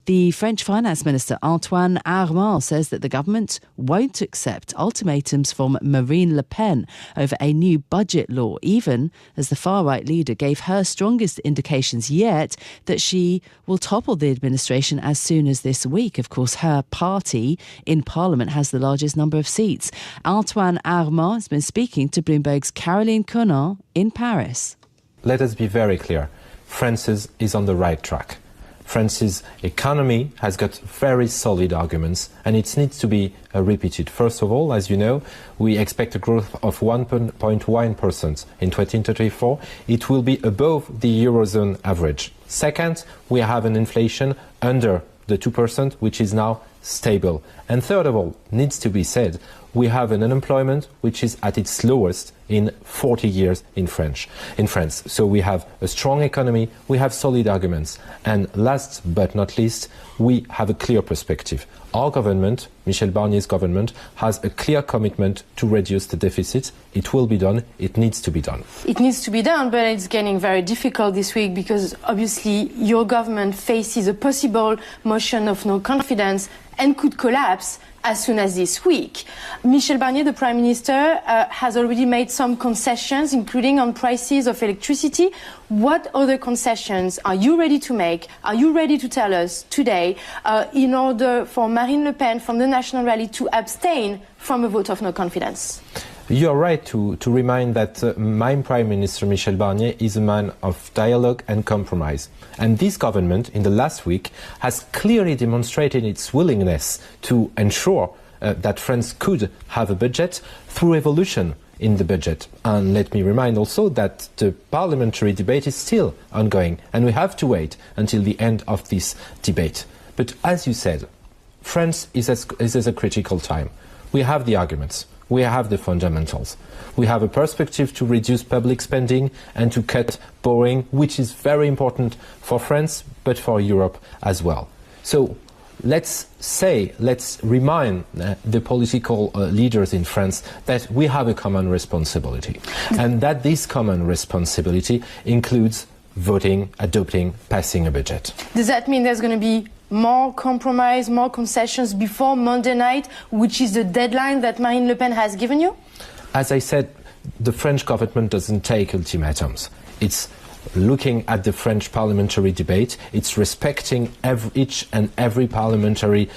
The French Finance Minister Antoine Armand says that the government won't accept ultimatums from Marine Le Pen over a new budget law, even as the far-right leader gave her strongest indications yet that she will topple the administration as soon as this week. Of course, her party in Parliament has the largest number of seats. Antoine Armand has been speaking to Bloomberg's Connan in Paris. Let us be very clear. France is on the right track. France's economy has got very solid arguments, and it needs to be repeated. First of all, as you know, we expect a growth of 1.1% in 2034. It will be above the Eurozone average. Second, we have an inflation under the 2%, which is now stable. And third of all, needs to be said, we have an unemployment which is at its lowest in 40 years in France. So we have a strong economy, we have solid arguments, and last but not least, we have a clear perspective. Our government, Michel Barnier's government, has a clear commitment to reduce the deficit. It will be done. It needs to be done. It needs to be done, but it's getting very difficult this week because obviously your government faces a possible motion of no confidence and could collapse as soon as this week. Michel Barnier, the Prime Minister, has already made some concessions, including on prices of electricity. What other concessions are you ready to make? Are you ready to tell us today in order for Marine Le Pen from the National Rally to abstain from a vote of no confidence? You are right to remind that my Prime Minister, Michel Barnier, is a man of dialogue and compromise. And this government, in the last week, has clearly demonstrated its willingness to ensure that France could have a budget through evolution in the budget. And let me remind also that the parliamentary debate is still ongoing, and we have to wait until the end of this debate. But as you said, France is at a critical time. We have the arguments. We have the fundamentals. We have a perspective to reduce public spending and to cut borrowing, which is very important for France, but for Europe as well. So let's remind the political leaders in France that we have a common responsibility, and that this common responsibility includes voting, adopting, passing a budget. Does that mean there's going to be more compromise, more concessions before Monday night, which is the deadline that Marine Le Pen has given you? As I said, the French government doesn't take ultimatums. It's looking at the French parliamentary debate. It's respecting each and every parliamentary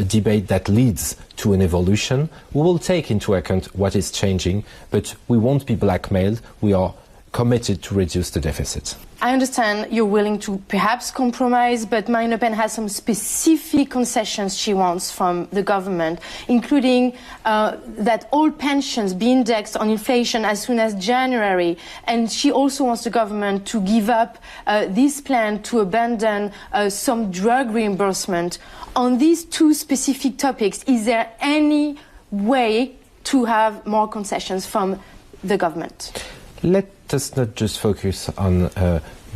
debate that leads to an evolution. We will take into account what is changing, but we won't be blackmailed. We are committed to reduce the deficit. I understand you're willing to perhaps compromise, but Marine Le Pen has some specific concessions she wants from the government, including that all pensions be indexed on inflation as soon as January. And she also wants the government to give up this plan to abandon some drug reimbursement. On these two specific topics, is there any way to have more concessions from the government? Let us not just focus on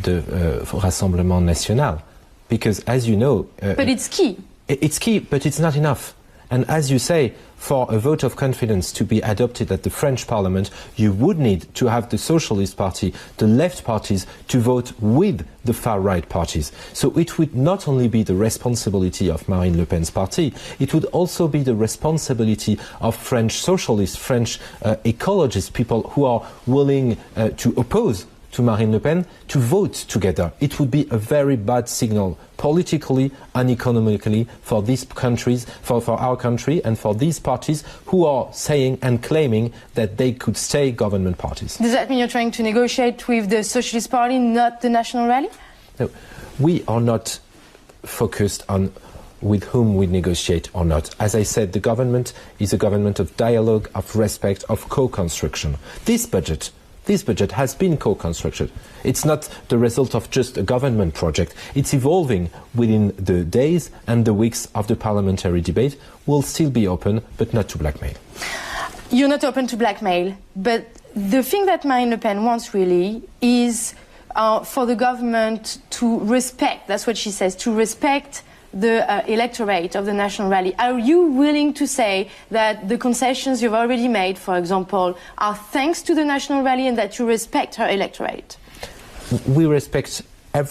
the Rassemblement National, because as you know... but it's key. It's key, but it's not enough. And as you say, for a vote of confidence to be adopted at the French Parliament, you would need to have the Socialist Party, the left parties, to vote with the far-right parties. So it would not only be the responsibility of Marine Le Pen's party, it would also be the responsibility of French socialists, French ecologists, people who are willing to oppose to Marine Le Pen, to vote together. It would be a very bad signal politically and economically for these countries, for our country, and for these parties who are saying and claiming that they could stay government parties. Does that mean you're trying to negotiate with the Socialist Party, not the National Rally? No, we are not focused on with whom we negotiate or not. As I said, the government is a government of dialogue, of respect, of co-construction. This budget has been co-constructed. It's not the result of just a government project. It's evolving within the days and the weeks of the parliamentary debate. We'll still be open, but not to blackmail. You're not open to blackmail, but the thing that Marine Le Pen wants really is for the government to respect, that's what she says, to respect the electorate of the National Rally. Are you willing to say that the concessions you've already made, for example, are thanks to the National Rally and that you respect her electorate? We respect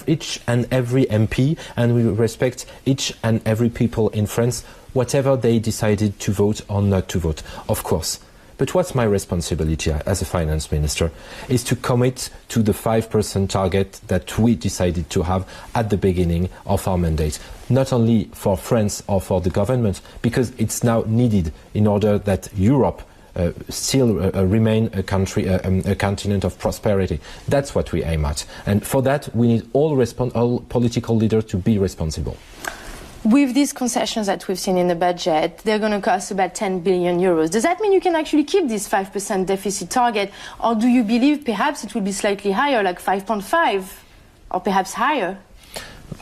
each and every MP, and we respect each and every people in France, whatever they decided to vote or not to vote, of course. But what's my responsibility as a finance minister is to commit to the 5% target that we decided to have at the beginning of our mandate, not only for France or for the government, because it's now needed in order that Europe still remain a country, a continent of prosperity. That's what we aim at. And for that, we need all political leaders to be responsible. With these concessions that we've seen in the budget, they're going to cost about 10 billion euros. Does that mean you can actually keep this 5% deficit target? Or do you believe perhaps it will be slightly higher, like 5.5 or perhaps higher?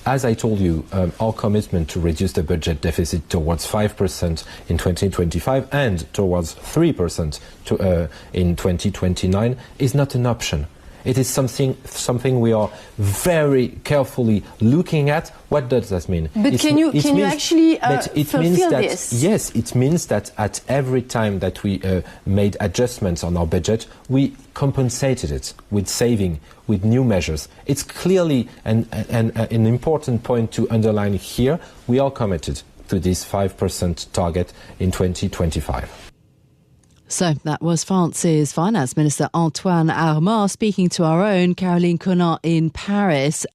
As I told you, our commitment to reduce the budget deficit towards 5% in 2025 and towards 3% in 2029 is not an option. It is something we are very carefully looking at. What does that mean? But can you actually fulfill this? Yes, it means that at every time that we made adjustments on our budget, we compensated it with saving, with new measures. It's clearly an important point to underline here. We are committed to this 5% target in 2025. So that was France's Finance Minister Antoine Armand speaking to our own Caroline Connan in Paris.